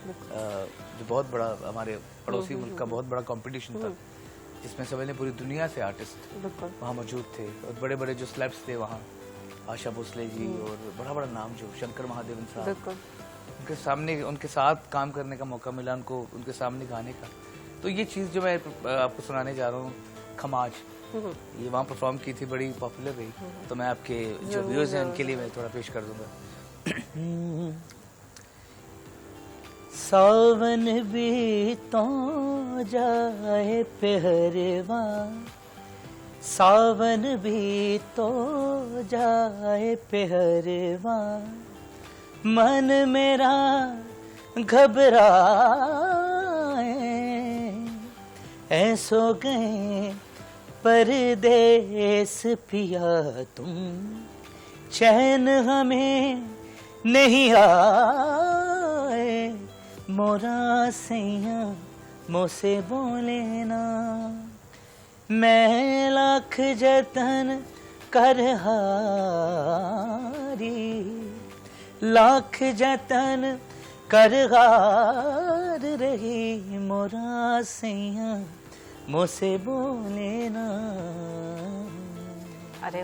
जो बहुत बड़ा हमारे पड़ोसी मुल्क का बहुत बड़ा कंपटीशन था, जिसमें समझ लें पूरी दुनिया से आर्टिस्ट वहाँ मौजूद थे और बड़े बड़े जो स्लैब्स थे वहाँ, आशा भोसले जी और बड़ा बड़ा नाम जो शंकर महादेवन साहब, उनके सामने उनके साथ काम करने का मौका मिला, उनको उनके सामने गाने का। तो ये चीज़ जो मैं आपको सुनाने जा रहा हूँ, खमाज, ये वहाँ परफॉर्म की थी, बड़ी पॉपुलर रही। तो मैं आपके जो व्यूअर्स हैं उनके लिए मैं थोड़ा पेश कर दूंगा। सावन भी तो जाए पहरवा, सावन भी तो जाए पहरवा, मन मेरा घबराए, ऐसो गए परदेस पिया तुम, चैन हमें नहीं आए, मोरा सैया मोसे बोले ना, मैं लाख जतन कर हारी, लाख जतन कर हार रही, मोरा सैया मोसे बोले ना। अरे